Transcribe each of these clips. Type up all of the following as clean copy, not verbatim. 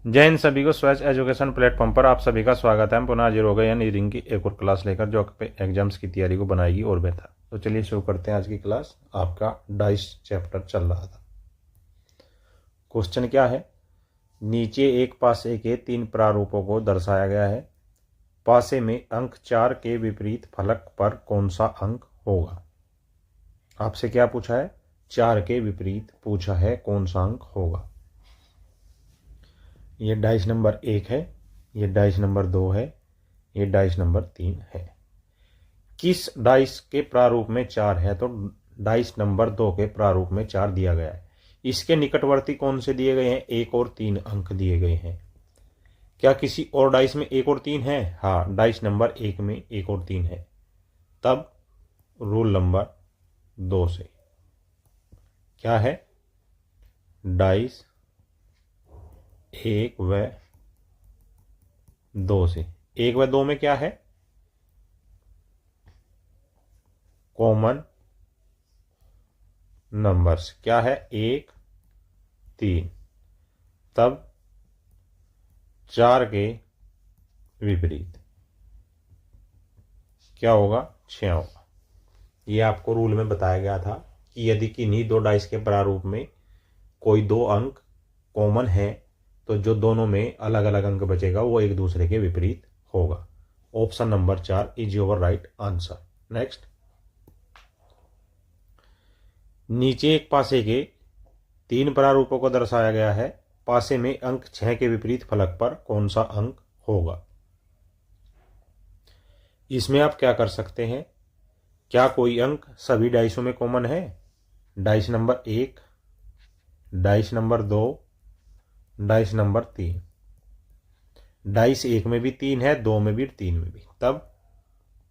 जय हिंद सभी को। स्वच्छ एजुकेशन प्लेटफॉर्म पर आप सभी का स्वागत है। हम पुनः हाजिर हो गए यानी रीडिंग की एक और क्लास लेकर जो आपके एग्जाम्स की तैयारी को बनाएगी और बेहतर। तो चलिए शुरू करते हैं आज की क्लास। आपका डाइस चैप्टर चल रहा था। क्वेश्चन क्या है, नीचे एक पासे के 3 प्रारूपों को दर्शाया गया है। पासे में अंक 4 के विपरीत फलक पर कौन सा अंक होगा। आपसे क्या पूछा है, 4 के विपरीत पूछा है, कौन सा अंक होगा। ये डाइस नंबर 1 है, ये डाइस नंबर 2 है, ये डाइस नंबर 3 है। किस डाइस के प्रारूप में 4 है, तो डाइस नंबर 2 के प्रारूप में 4 दिया गया है। इसके निकटवर्ती कौन से दिए गए हैं, 1 और 3 अंक दिए गए हैं। क्या किसी और डाइस में 1 और 3 है? हाँ, डाइस नंबर 1 में 1 और 3 है। तब रूल नंबर 2 से क्या है, डाइस 1 व 2 से 1 व 2 में क्या है, कॉमन नंबर्स। क्या है, 1 3। तब 4 के विपरीत क्या होगा, 6 होगा। ये आपको रूल में बताया गया था कि यदि किन्हीं 2 डाइस के प्रारूप में कोई 2 अंक कॉमन है तो जो दोनों में अलग अलग अंक बचेगा वो एक दूसरे के विपरीत होगा। Option number 4 is your right answer. Next, नीचे एक पासे के 3 प्रारूपों को दर्शाया गया है। पासे में अंक 6 के विपरीत फलक पर कौन सा अंक होगा। इसमें आप क्या कर सकते हैं, क्या कोई अंक सभी डाइसों में कॉमन है। Dice number 1, dice number 2, dice number 3। Dice 1 में भी 3 है, 2 में भी, 3 में भी। तब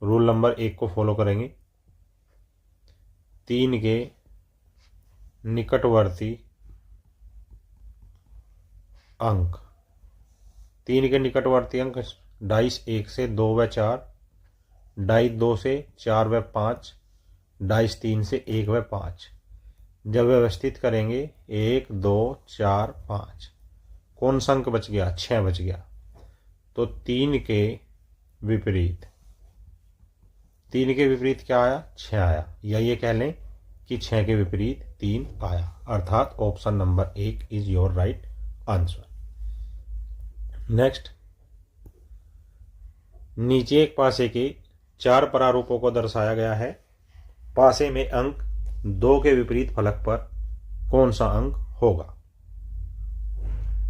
रूल नंबर 1 को फॉलो करेंगे। 3 के निकटवर्ती अंक, 3 के निकटवर्ती अंक डाइस 1 से 2 व 4, डाइस 2 से 4 व 5, डाइस 3 से 1 व 5। जब व्यवस्थित करेंगे 1 2 4 5, कौन सा अंक बच गया, 6 बच गया। तो 3 के विपरीत, 3 के विपरीत क्या आया, 6 आया। या ये कह लें कि 6 के विपरीत 3 आया, अर्थात option number 1 is your right answer. Next, नीचे एक पासे के 4 प्रारूपों को दर्शाया गया है। पासे में अंक 2 के विपरीत फलक पर कौन सा अंक होगा।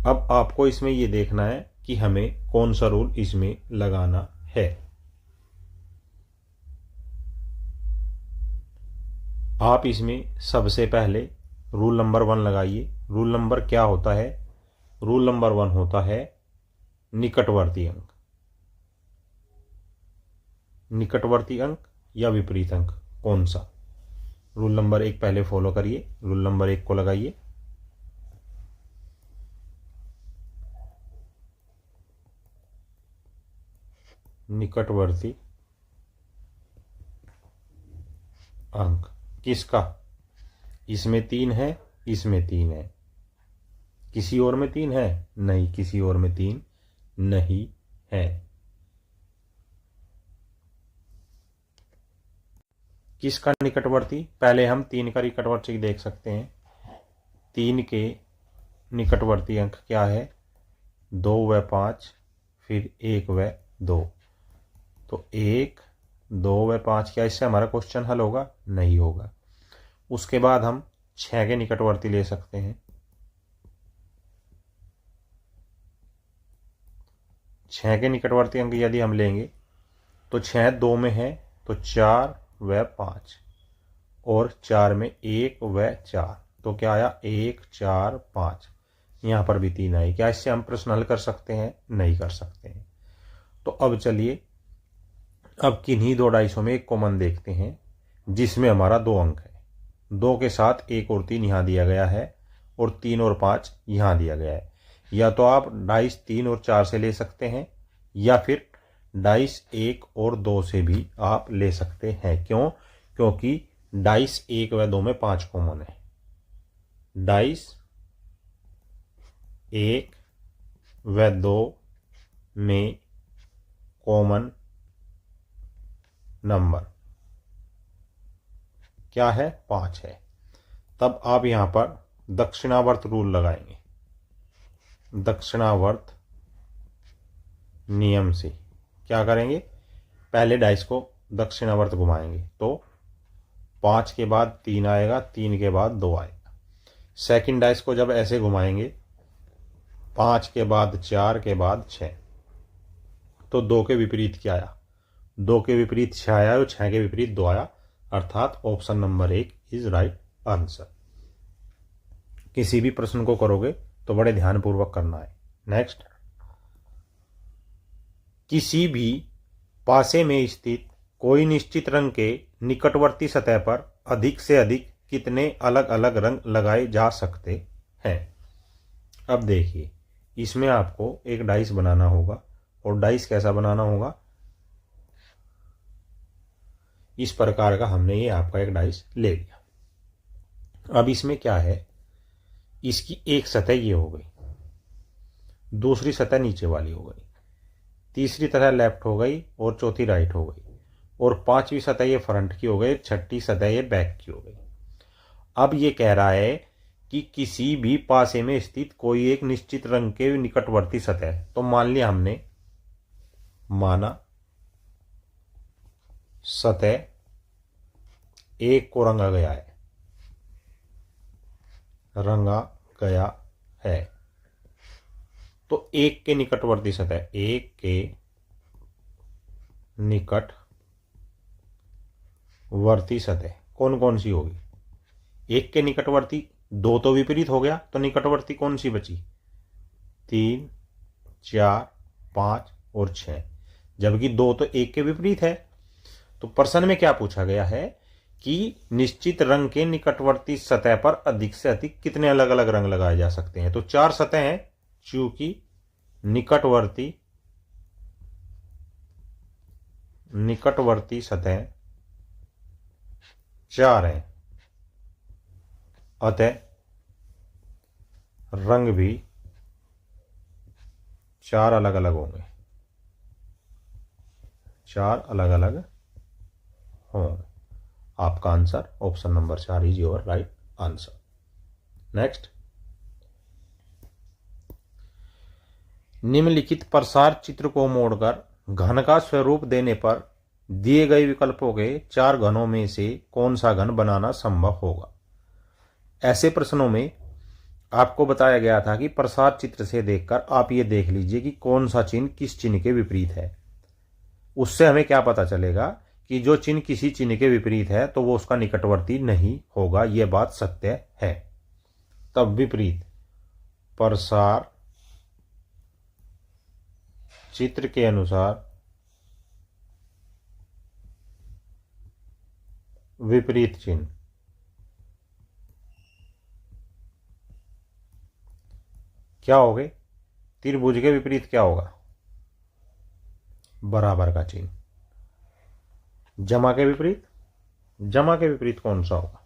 अब आपको इसमें यह देखना है कि हमें कौन सा रूल इसमें लगाना है। आप इसमें सबसे पहले रूल नंबर 1 लगाइए। रूल नंबर क्या होता है, रूल नंबर 1 होता है निकटवर्ती अंक। निकटवर्ती अंक या विपरीत अंक कौन सा। रूल नंबर 1 पहले फॉलो करिए, रूल नंबर 1 को लगाइए। निकटवर्ती अंक किसका, इसमें 3 है, इसमें 3 है, किसी और में 3 है नहीं, किसी और में 3 नहीं है। किसका निकटवर्ती, पहले हम 3 का निकटवर्ती देख सकते हैं। 3 के निकटवर्ती अंक क्या है, 2 व 5, फिर 1 व 2। तो 1 2 व 5, क्या इससे हमारा क्वेश्चन हल होगा, नहीं होगा। उसके बाद हम 6 के निकटवर्ती ले सकते हैं। 6 के निकटवर्ती अंक यदि हम लेंगे तो 6 2 में है तो 4 व 5, और 4 में 1 व 4, तो क्या आया 1 4 5। यहां पर भी 3 आई। क्या इससे हम प्रश्न हल कर सकते हैं, नहीं कर सकते हैं। तो अब चलिए, अब किन्हीं 2 डाइसों में एक कॉमन देखते हैं जिसमें हमारा 2 अंक है। 2 के साथ 1 और 3 यहां दिया गया है, और 3 और 5 यहां दिया गया है। या तो आप डाइस 3 और 4 से ले सकते हैं, या फिर डाइस 1 और 2 से भी आप ले सकते हैं। क्यों, क्योंकि डाइस 1 व 2 में 5 कॉमन है। डाइस 1 व 2 में कॉमन नंबर क्या है? 5 है। तब आप यहां पर दक्षिणावर्त रूल लगाएंगे। दक्षिणावर्त नियम से क्या करेंगे? पहले डाइस को दक्षिणावर्त घुमाएंगे तो 5 के बाद 3 आएगा, 3 के बाद 2 आएगा। सेकंड डाइस को जब ऐसे घुमाएंगे 5 के बाद 4 के बाद 6, तो 2 के विपरीत क्या आया? 2 के विपरीत 6 आया और 6 के विपरीत 2 आया, अर्थात option number 1 is right answer. किसी भी प्रश्न को करोगे तो बड़े ध्यानपूर्वक करना है। नेक्स्ट, किसी भी पासे में स्थित कोई निश्चित रंग के निकटवर्ती सतह पर अधिक से अधिक कितने अलग अलग रंग लगाए जा सकते हैं? अब देखिए, इसमें आपको एक डाइस बनाना होगा, और डाइस कैसा बनाना होगा? इस प्रकार का हमने ये आपका एक डाइस ले लिया। अब इसमें क्या है, इसकी एक सतह ये हो गई, दूसरी सतह नीचे वाली हो गई, तीसरी सतह लेफ्ट हो गई और चौथी राइट हो गई, और पांचवी सतह ये फ्रंट की हो गई, छठी सतह ये बैक की हो गई। अब ये कह रहा है कि किसी भी पासे में स्थित कोई एक निश्चित रंग के निकटवर्ती सतह, तो मान लिया हमने, माना सतह एक को रंगा गया है, रंगा गया है, तो एक के निकटवर्ती सतह, एक के निकटवर्ती सतह कौन कौन सी होगी? एक के निकटवर्ती, 2 तो विपरीत हो गया, तो निकटवर्ती कौन सी बची? 3, 4, 5 और 6, जबकि 2 तो एक के विपरीत है। तो प्रश्न में क्या पूछा गया है कि निश्चित रंग के निकटवर्ती सतह पर अधिक से अधिक कितने अलग अलग रंग लगाए जा सकते हैं? तो 4 सतह हैं, चूंकि निकटवर्ती सतह 4 हैं, अतः रंग भी 4 अलग अलग होंगे, 4 अलग अलग होंगे। आपका answer option number 4 is your right answer. Next, निम्नलिखित प्रसार चित्र को मोड़कर घन का स्वरूप देने पर दिए गए विकल्पों के 4 घनों में से कौन सा घन बनाना संभव होगा? ऐसे प्रश्नों में आपको बताया गया था कि प्रसार चित्र से देखकर आप ये देख लीजिए कि कौन सा चिन्ह किस चिन्ह के विपरीत है। उससे हमें क्या पता चलेगा कि जो चिन्ह किसी चिन्ह के विपरीत है तो वो उसका निकटवर्ती नहीं होगा, यह बात सत्य है। तब विपरीत प्रसार चित्र के अनुसार विपरीत चिन्ह क्या हो गए? त्रिभुज के विपरीत क्या होगा? बराबर का चिन्ह। जमा के विपरीत, जमा के विपरीत कौन सा होगा?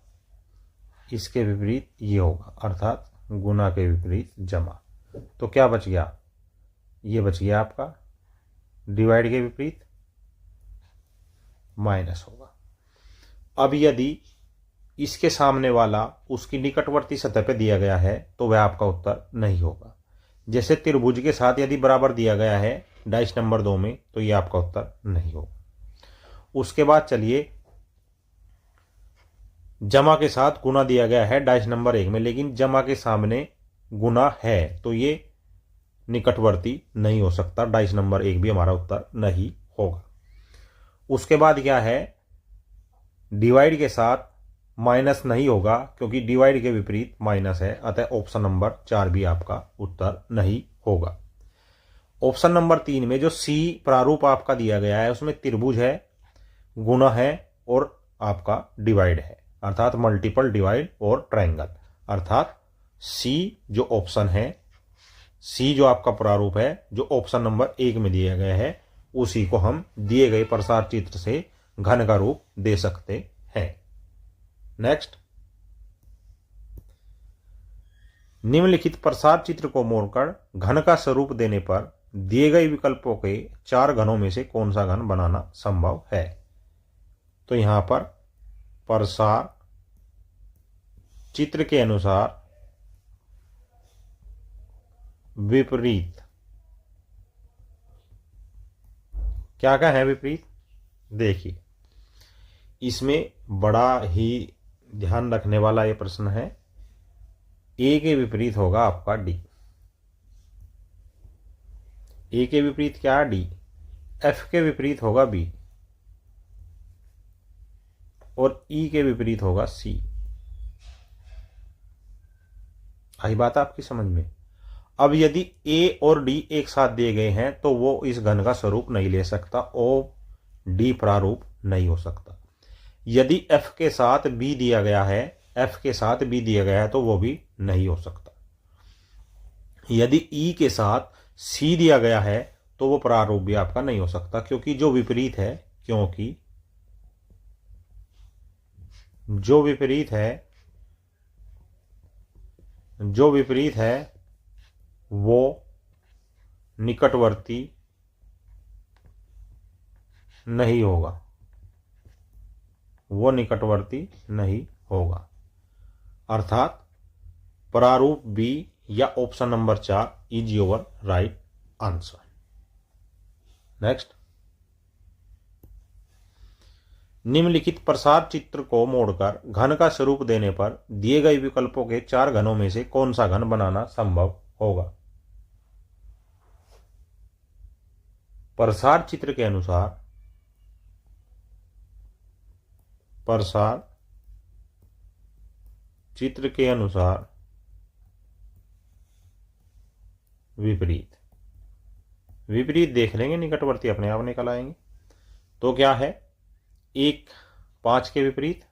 इसके विपरीत ये होगा, अर्थात गुना के विपरीत जमा। तो क्या बच गया? ये बच गया आपका डिवाइड के विपरीत माइनस होगा। अब यदि इसके सामने वाला उसकी निकटवर्ती सतह पे दिया गया है तो वह आपका उत्तर नहीं होगा। जैसे त्रिभुज के साथ यदि बराबर दिया गया है डाइस नंबर 2 में, तो यह आपका उत्तर नहीं होगा। उसके बाद चलिए, जमा के साथ गुना दिया गया है डाइस नंबर 1 में, लेकिन जमा के सामने गुना है, तो ये निकटवर्ती नहीं हो सकता, डाइस नंबर 1 भी हमारा उत्तर नहीं होगा। उसके बाद क्या है, डिवाइड के साथ माइनस नहीं होगा, क्योंकि डिवाइड के विपरीत माइनस है, अतः ऑप्शन नंबर 4 भी आपका उत्तर नहीं होगा। ऑप्शन नंबर 3 में जो सी प्रारूप आपका दिया गया है उसमें त्रिभुज है, गुना है और आपका डिवाइड है, अर्थात मल्टीपल डिवाइड और ट्रायंगल, अर्थात सी जो ऑप्शन है, सी जो आपका प्रारूप है जो ऑप्शन नंबर 1 में दिया गया है, उसी को हम दिए गए प्रसार चित्र से घन का रूप दे सकते हैं। नेक्स्ट, निम्नलिखित प्रसार चित्र को मोड़कर घन का स्वरूप देने पर दिए गए विकल्पों के 4 घनों में से कौन सा घन बनाना संभव है। तो यहां पर प्रसार चित्र के अनुसार विपरीत, क्या क्या है विपरीत, देखिए इसमें बड़ा ही ध्यान रखने वाला ये प्रश्न है। ए के विपरीत होगा आपका डी। ए के विपरीत क्या है, डी। एफ के विपरीत होगा बी और ई के विपरीत होगा सी। आई बात आपकी समझ में। अब यदि ए और डी एक साथ दिए गए हैं तो वो इस घन का स्वरूप नहीं ले सकता, ओ डी प्रारूप नहीं हो सकता। यदि एफ के साथ बी दिया गया है, एफ के साथ बी दिया गया है तो वो भी नहीं हो सकता। यदि ई के साथ सी दिया गया है तो वो प्रारूप भी आपका नहीं हो सकता, क्योंकि जो विपरीत है, क्योंकि जो विपरीत है वो निकटवर्ती नहीं होगा, वो निकटवर्ती नहीं होगा। अर्थात प्रारूप बी या option number 4 is your right answer. Next, निम्नलिखित प्रसार चित्र को मोड़कर घन का स्वरूप देने पर दिए गए विकल्पों के 4 घनों में से कौन सा घन बनाना संभव होगा। प्रसार चित्र के अनुसार विपरीत, विपरीत देख लेंगे, निकटवर्ती अपने आप निकल आएंगे। तो क्या है, 1 5 के विपरीत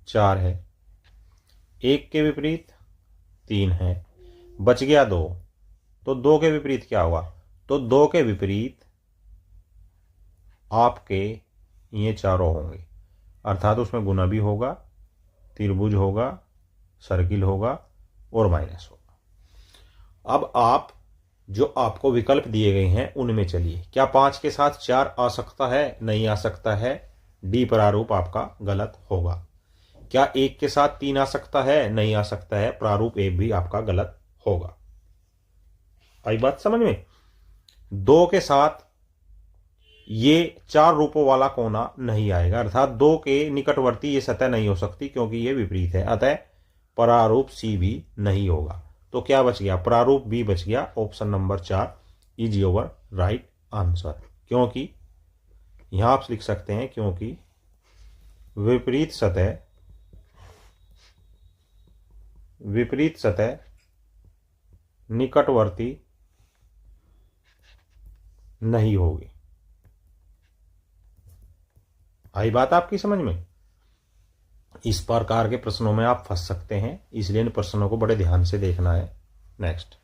4 है, 1 के विपरीत 3 है, बच गया 2। तो 2 के विपरीत क्या हुआ, तो 2 के विपरीत आपके ये चारों होंगे, अर्थात उसमें गुना भी होगा, त्रिभुज होगा, सर्किल होगा और माइनस होगा। अब आप जो आपको विकल्प दिए गए हैं उनमें चलिए, क्या 5 के साथ 4 आ सकता है, नहीं आ सकता है, डी प्रारूप आपका गलत होगा। क्या 1 के साथ 3 आ सकता है, नहीं आ सकता है, प्रारूप 1 भी आपका गलत होगा। आई बात समझ में। 2 के साथ ये 4 रूपों वाला कोना नहीं आएगा, अर्थात 2 के निकटवर्ती ये सतह नहीं हो सकती क्योंकि ये विपरीत है, अतः प्रारूप सी भी नहीं होगा। तो क्या बच गया, प्रारूप बी बच गया, option number 4 is your right answer. क्योंकि यहां आप लिख सकते हैं क्योंकि विपरीत सतह निकटवर्ती नहीं होगी। आई बात आपकी समझ में। इस प्रकार के प्रश्नों में आप फंस सकते हैं, इसलिए इन प्रश्नों को बड़े ध्यान से देखना है। नेक्स्ट,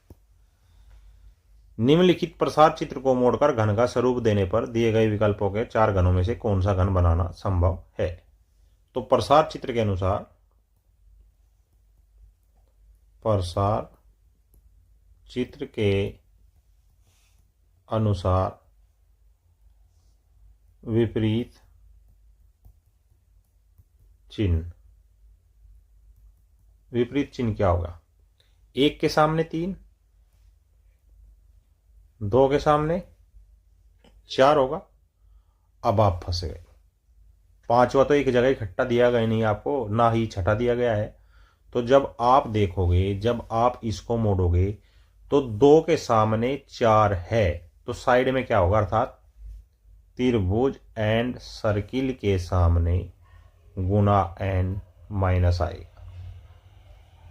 निम्नलिखित प्रसार चित्र को मोड़कर घन का स्वरूप देने पर दिए गए विकल्पों के 4 घनों में से कौन सा घन बनाना संभव है। तो प्रसार चित्र के अनुसार विपरीत चिन्ह क्या होगा, 1 के सामने 3, 2 के सामने 4 होगा। अब आप फंस गए, 5वां तो एक जगह इकट्ठा दिया गया नहीं आपको, ना ही छठा दिया गया है। तो जब आप देखोगे, जब आप इसको मोड़ोगे तो 2 के सामने 4 है तो साइड में क्या होगा, अर्थात त्रिभुज एंड सर्किल के सामने गुना एंड माइनस आएगा।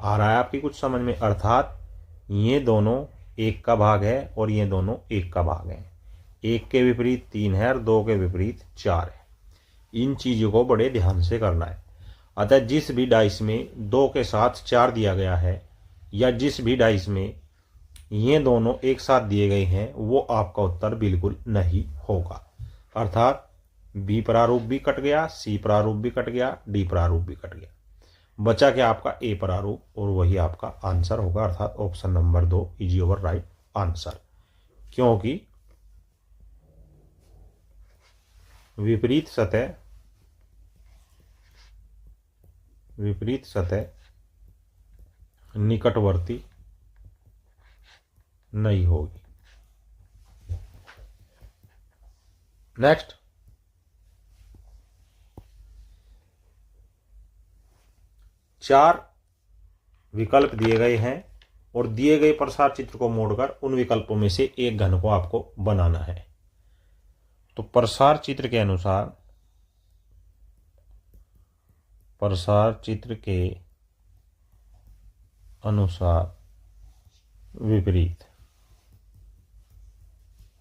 आ रहा है आपकी कुछ समझ में। अर्थात ये दोनों 1 का भाग है और ये दोनों 1 का भाग है, 1 के विपरीत 3 है और 2 के विपरीत 4 है। इन चीजों को बड़े ध्यान से करना है। अतः जिस भी डाइस में 2 के साथ 4 दिया गया है या जिस भी डाइस में ये दोनों एक साथ दिए गए हैं वो आपका उत्तर बिल्कुल नहीं होगा। अर्थात बी प्रारूप भी कट गया, सी प्रारूप भी कट गया, डी प्रारूप भी कट गया। बचा क्या आपका ए प्रारूप और वही आपका आंसर होगा, अर्थात option number 2 is your right answer. क्योंकि विपरीत सतह निकटवर्ती नहीं होगी। नेक्स्ट, चार विकल्प दिए गए हैं और दिए गए प्रसार चित्र को मोड़कर उन विकल्पों में से एक घन को आपको बनाना है। तो प्रसार चित्र के अनुसार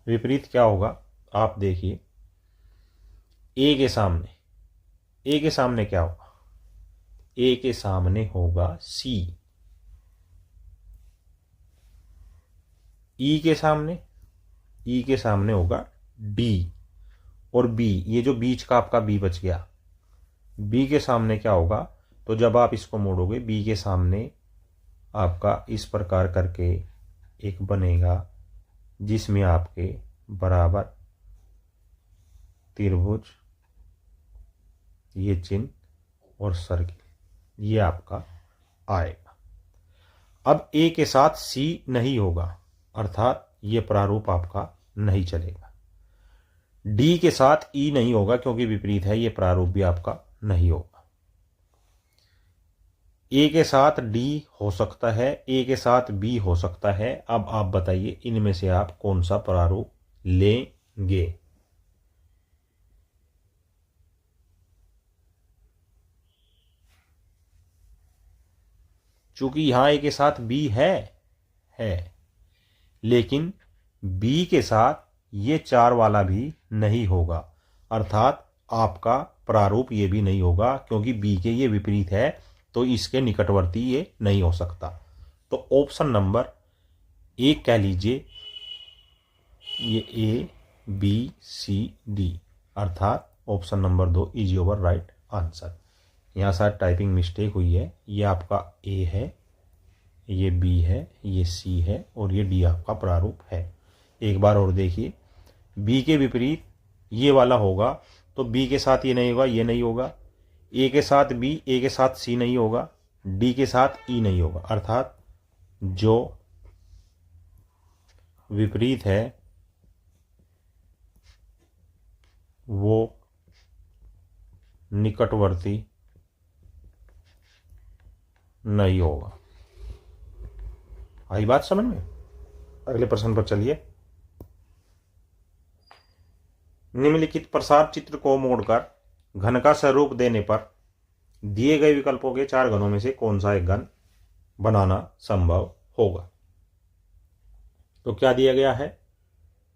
विपरीत क्या होगा, आप देखिए। ए के सामने क्या होगा, ए के सामने होगा सी। ई के सामने होगा डी और बी, ये जो बीच का आपका बी बच गया, बी के सामने क्या होगा, तो जब आप इसको मोड़ोगे बी के सामने आपका इस प्रकार करके एक बनेगा जिसमें आपके बराबर त्रिभुज, ये चिन्ह और सर्किल, ये आपका आएगा। अब ए के साथ सी नहीं होगा, अर्थात ये प्रारूप आपका नहीं चलेगा। डी के साथ ई नहीं होगा क्योंकि विपरीत है, ये प्रारूप भी आपका नहीं होगा। ए के साथ डी हो सकता है, ए के साथ बी हो सकता है। अब आप बताइए इनमें से आप कौन सा प्रारूप लेंगे। चूंकि यहां ए के साथ बी है लेकिन बी के साथ ये 4 वाला भी नहीं होगा, अर्थात आपका प्रारूप ये भी नहीं होगा क्योंकि बी के ये विपरीत है, तो इसके निकटवर्ती ये नहीं हो सकता। तो ऑप्शन नंबर 1 कह लीजिए, ये ए बी सी डी, अर्थात option number 2 is your right answer. यहाँ शायद टाइपिंग मिस्टेक हुई है, ये आपका ए है, ये बी है, ये सी है और ये डी आपका प्रारूप है। एक बार और देखिए, बी के विपरीत ये वाला होगा तो बी के साथ ये नहीं होगा, ये नहीं होगा। ए के साथ बी, ए के साथ सी नहीं होगा, डी के साथ ई नहीं होगा, अर्थात जो विपरीत है वो निकटवर्ती नहीं होगा। आई बात समझ में? अगले प्रश्न पर चलिए। निम्नलिखित प्रसार चित्र को मोड़कर घन का स्वरूप देने पर दिए गए विकल्पों के 4 घनों में से कौन सा एक घन बनाना संभव होगा। तो क्या दिया गया है,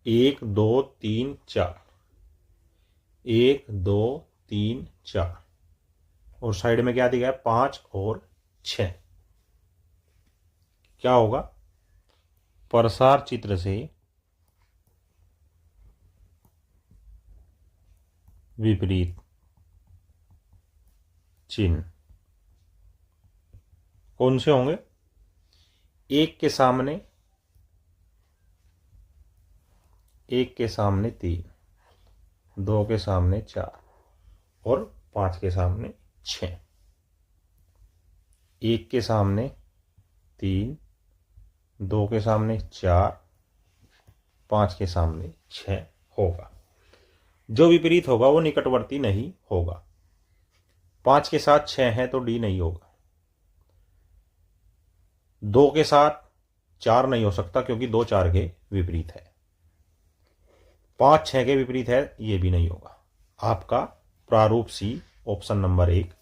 1 2 3 4, 1 2 3 4 और साइड में क्या दिया है, 5 और 6। क्या होगा, प्रसार चित्र से विपरीत चिन्ह कौन से होंगे। 1 के सामने 3, 2 के सामने 4 और 5 के सामने 6। 1 के सामने 3, 2 के सामने 4, 5 के सामने 6 होगा। जो विपरीत होगा वो निकटवर्ती नहीं होगा। 5 के साथ 6 है तो डी नहीं होगा। 2 के साथ 4 नहीं हो सकता क्योंकि 2 4 के विपरीत है। 5 6 के विपरीत है, ये भी नहीं होगा। आपका प्रारूप C option number 1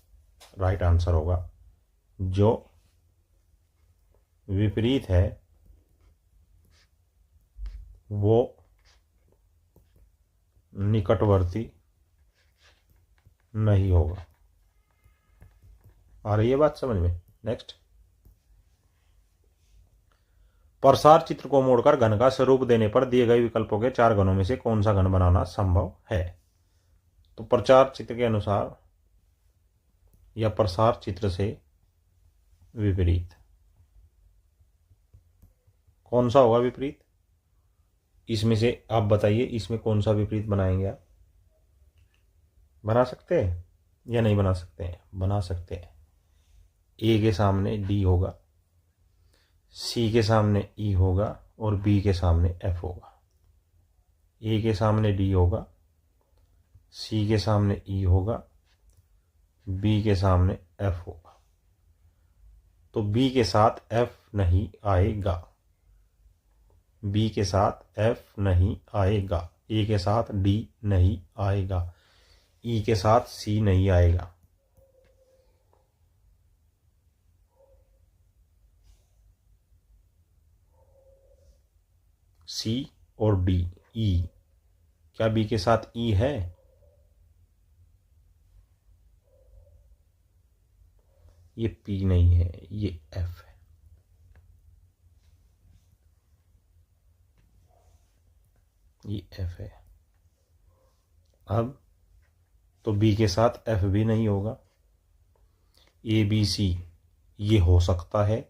right answer होगा। जो विपरीत है वो निकटवर्ती नहीं होगा। आ रही है बात समझ में? नेक्स्ट, प्रसार चित्र को मोड़कर घन का स्वरूप देने पर दिए गए विकल्पों के 4 घनों में से कौन सा घन बनाना संभव है। तो प्रसार चित्र के अनुसार या प्रसार चित्र से विपरीत। कौन सा होगा विपरीत? इसमें से आप बताइए, इसमें कौन सा विपरीत बनाएंगे आप? बना सकते हैं या नहीं बना सकते हैं? बना सकते हैं। ए के सामने डी होगा, सी के सामने ई होगा और बी के सामने एफ होगा। ए के सामने डी होगा, सी के सामने ई होगा, बी के सामने एफ होगा। तो बी के साथ एफ नहीं आएगा, बी के साथ एफ नहीं आएगा, ए के साथ डी नहीं आएगा, ई के साथ सी नहीं आएगा। सी और डी, ई, क्या बी के साथ ई है? ये पी नहीं है, ये एफ है। ये एफ है। अब तो बी के साथ एफ भी नहीं होगा। ए बी सी ये हो सकता है,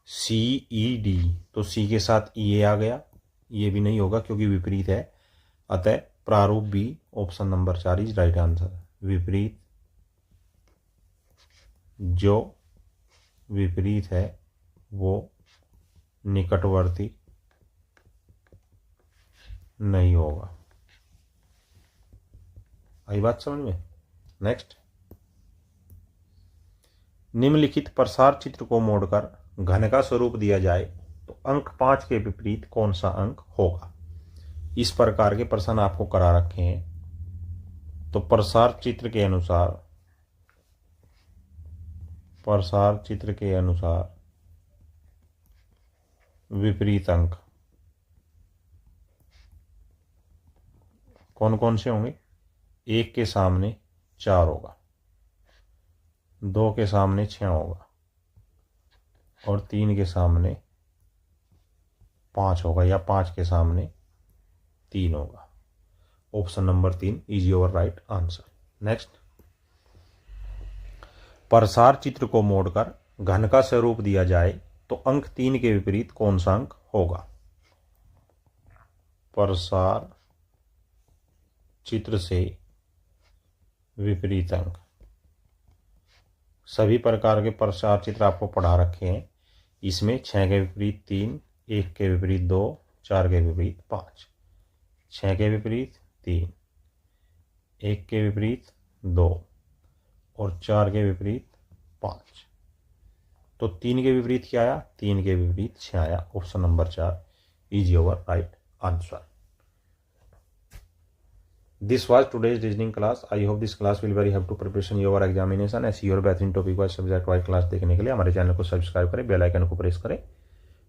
सी ई डी, तो सी के साथ ई आ गया, ये भी नहीं होगा क्योंकि विपरीत है। अतः प्रारूप B option number 4 is right answer. विपरीत, जो विपरीत है वो निकटवर्ती नहीं होगा। आई बात समझ में? नेक्स्ट, निम्नलिखित प्रसार चित्र को मोड़कर घन का स्वरूप दिया जाए तो अंक 5 के विपरीत कौन सा अंक होगा? इस प्रकार के प्रश्न आपको करा रखे हैं। तो प्रसार चित्र के अनुसार विपरीत अंक कौन कौन से होंगे? 1 के सामने 4 होगा, 2 के सामने 6 होगा और 3 के सामने 5 होगा, या 5 के सामने 3 होगा। Option number 3 is your right answer. Next, प्रसार चित्र को मोड़कर घन का स्वरूप दिया जाए तो अंक 3 के विपरीत कौन सा अंक होगा? प्रसार चित्र से विपरीत अंक, सभी प्रकार के प्रसार चित्र आपको पढ़ा रखे हैं। इसमें 6 के विपरीत 3, 1 के विपरीत 2, 4 के विपरीत 5, 6 के विपरीत 3, 1 के विपरीत 2 और 4 के विपरीत 5। तो 3 के विपरीत क्या आया? 3 के विपरीत 6 आया। Option number 4 is your right answer. This was today's reasoning class. I hope this class will very help to preparation your examination. ऐसी और बेहतरीन topic wise subject wise class देखने के लिए हमारे चैनल को सब्सक्राइब करें, बेल आइकन को प्रेस करें,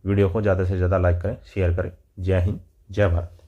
वीडियो को ज़्यादा से ज़्यादा लाइक करें, शेयर करें। जय हिंद, जय भारत।